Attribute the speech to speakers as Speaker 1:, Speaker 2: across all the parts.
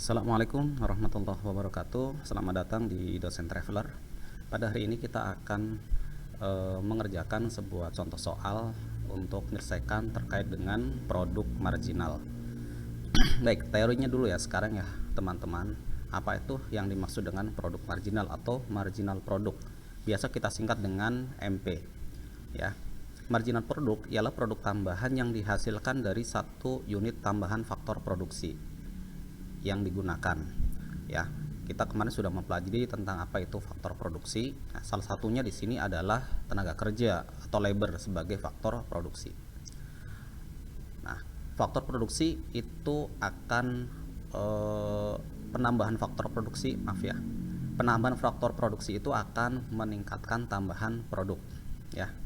Speaker 1: Assalamualaikum warahmatullahi wabarakatuh. Selamat datang di Dosen Traveler. Pada hari ini kita akan mengerjakan sebuah contoh soal untuk menyelesaikan terkait dengan produk marginal. Baik, teorinya dulu ya sekarang ya teman-teman. Apa itu yang dimaksud dengan produk marginal atau marginal produk? Biasa kita singkat dengan MP. Ya. Marginal produk ialah produk tambahan yang dihasilkan dari satu unit tambahan faktor produksi yang digunakan. Ya, kita kemarin sudah mempelajari tentang apa itu faktor produksi. Nah, salah satunya di sini adalah tenaga kerja atau labor sebagai faktor produksi. Nah, faktor produksi itu akan penambahan faktor produksi, penambahan faktor produksi itu akan meningkatkan tambahan produk. Ya,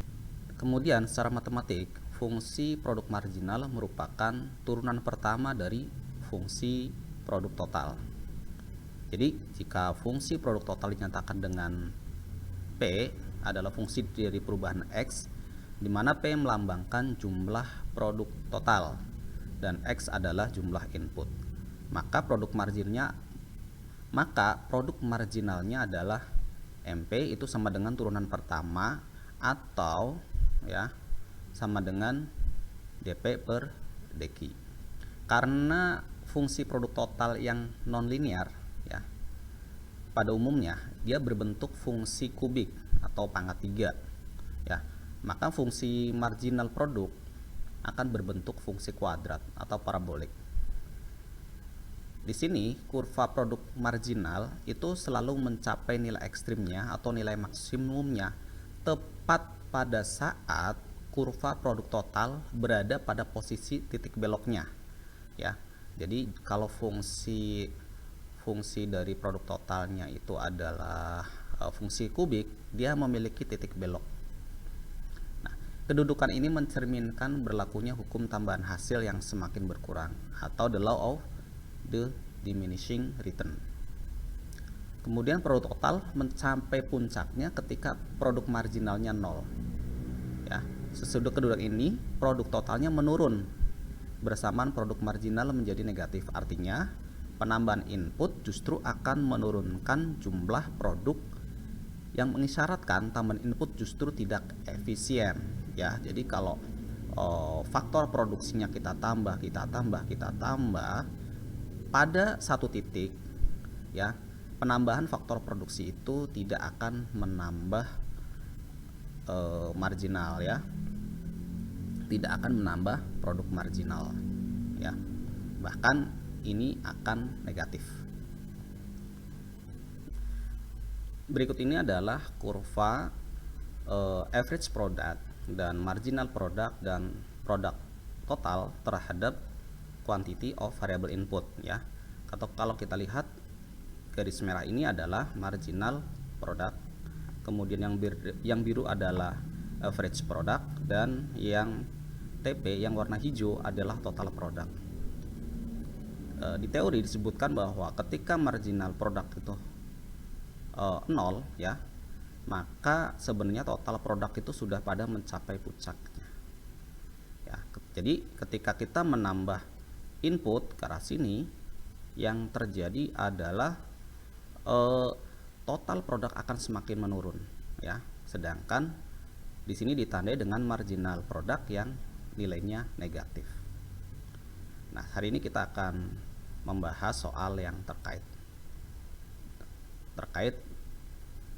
Speaker 1: kemudian secara matematik, fungsi produk marginal merupakan turunan pertama dari fungsi produk total. Jadi jika fungsi produk total dinyatakan dengan P adalah fungsi dari perubahan X, di mana P melambangkan jumlah produk total dan X adalah jumlah input. Maka produk marginalnya adalah MP itu sama dengan turunan pertama atau ya sama dengan dP per dQ. Karena fungsi produk total yang non-linear ya, pada umumnya dia berbentuk fungsi kubik atau pangkat 3 ya, maka fungsi marginal produk akan berbentuk fungsi kuadrat atau parabolik. Di sini kurva produk marginal itu selalu mencapai nilai ekstrimnya atau nilai maksimumnya tepat pada saat kurva produk total berada pada posisi titik beloknya ya. Jadi kalau fungsi dari produk totalnya itu adalah fungsi kubik, dia memiliki titik belok. Nah, kedudukan ini mencerminkan berlakunya hukum tambahan hasil yang semakin berkurang atau the law of the diminishing return. Kemudian produk total mencapai puncaknya ketika produk marginalnya 0. Ya, sesudah kedudukan ini produk totalnya menurun bersamaan produk marginal menjadi negatif. Artinya penambahan input justru akan menurunkan jumlah produk yang mengisyaratkan tambahan input justru tidak efisien ya. Jadi kalau faktor produksinya kita tambah pada satu titik ya, penambahan faktor produksi itu tidak akan menambah marginal ya, tidak akan menambah produk marginal ya, bahkan ini akan negatif. Berikut ini adalah kurva average product dan marginal product dan product total terhadap quantity of variable input ya. Atau kalau kita lihat garis merah ini adalah marginal product, kemudian yang biru adalah average product, dan yang TP yang warna hijau adalah total product. Di teori disebutkan bahwa ketika marginal product itu 0 ya, maka sebenarnya total product itu sudah pada mencapai puncaknya ya. Jadi ketika kita menambah input ke arah sini, yang terjadi adalah total produk akan semakin menurun ya, sedangkan di sini ditandai dengan marginal produk yang nilainya negatif. Nah, hari ini kita akan membahas soal yang terkait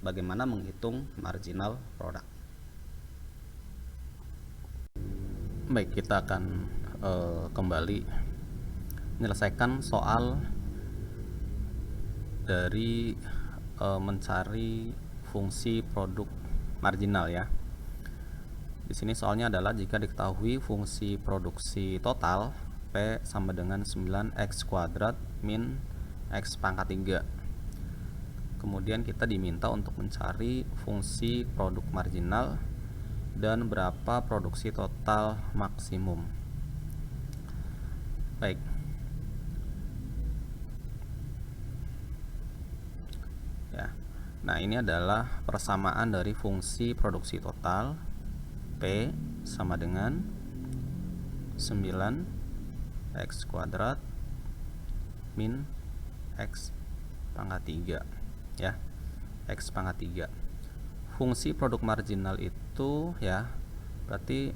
Speaker 1: bagaimana menghitung marginal product. Baik, kita akan kembali menyelesaikan soal dari mencari fungsi produk marginal ya. Di sini soalnya adalah jika diketahui fungsi produksi total P sama dengan 9x kuadrat min x pangkat 3. Kemudian kita diminta untuk mencari fungsi produk marginal dan berapa produksi total maksimum. Baik. Ya. Nah, ini adalah persamaan dari fungsi produksi total P sama dengan 9x kuadrat min X pangkat 3 ya, X pangkat 3. Fungsi produk marginal itu ya, berarti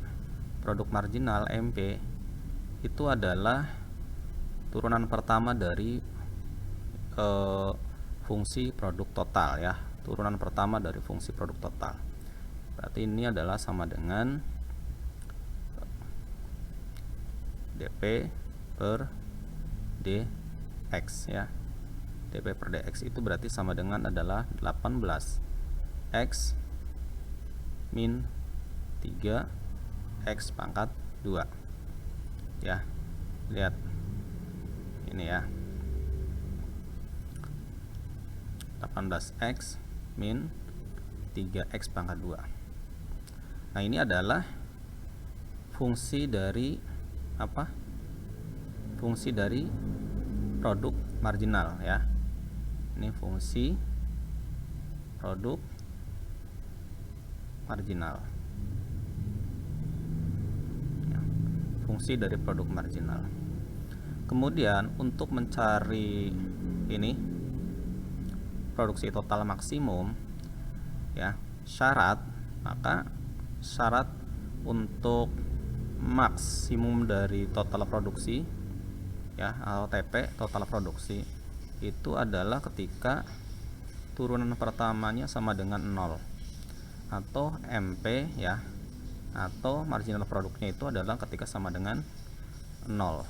Speaker 1: produk marginal MP itu adalah turunan pertama dari fungsi produk total ya, turunan pertama dari fungsi produk total. Berarti ini adalah sama dengan dp per dx ya. dp per dx itu berarti sama dengan adalah 18x min 3x pangkat 2 ya. Lihat ini ya, 18x min 3x pangkat 2. Nah, ini adalah fungsi dari apa? Fungsi dari produk marginal ya. Ini fungsi produk marginal. Ya, fungsi dari produk marginal. Kemudian untuk mencari ini produksi total maksimum ya, maka syarat untuk maksimum dari total produksi ya, atau TP total produksi itu adalah ketika turunan pertamanya sama dengan 0 atau MP ya, atau marginal produknya itu adalah ketika sama dengan 0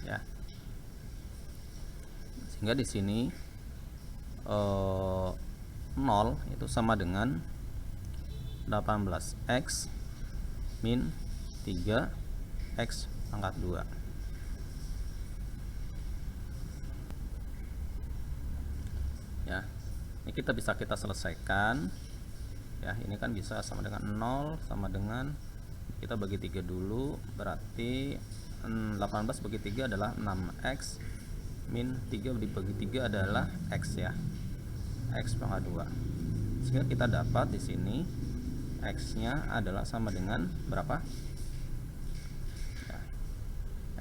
Speaker 1: ya. Sehingga di sini 0 itu sama dengan 18x min 3x pangkat 2 ya. Ini kita selesaikan ya. Ini kan bisa sama dengan 0 sama dengan, kita bagi 3 dulu, berarti 18 bagi 3 adalah 6x min 3 dibagi 3 adalah x ya, x pangkat 2. Sehingga kita dapat di sini x-nya adalah sama dengan berapa? Ya,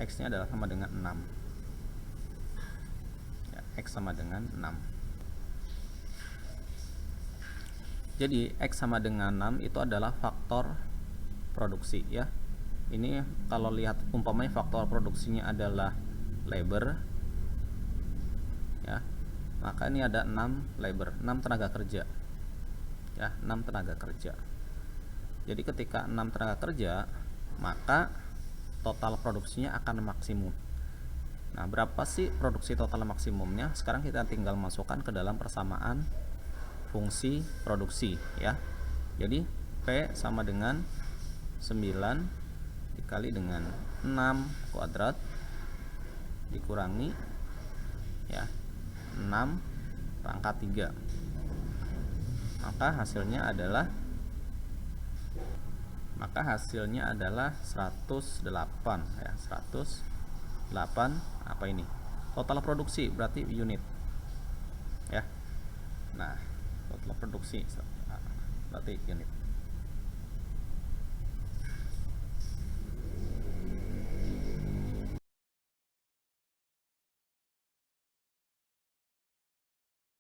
Speaker 1: x-nya adalah sama dengan 6. Ya, x sama dengan 6. Jadi x sama dengan 6 itu adalah faktor produksi ya. Ini kalau lihat umpamanya faktor produksinya adalah labor ya, maka ini ada 6 labor, 6 tenaga kerja ya, 6 tenaga kerja. Jadi ketika 6 tenaga kerja, maka total produksinya akan maksimum. Nah, berapa sih produksi total maksimumnya? Sekarang kita tinggal masukkan ke dalam persamaan fungsi produksi ya. Jadi P sama dengan 9 dikali dengan 6 kuadrat dikurangi ya 6 pangkat 3, maka hasilnya adalah 108 ya, 108 apa ini? Total produksi berarti unit ya. Nah, total produksi berarti unit.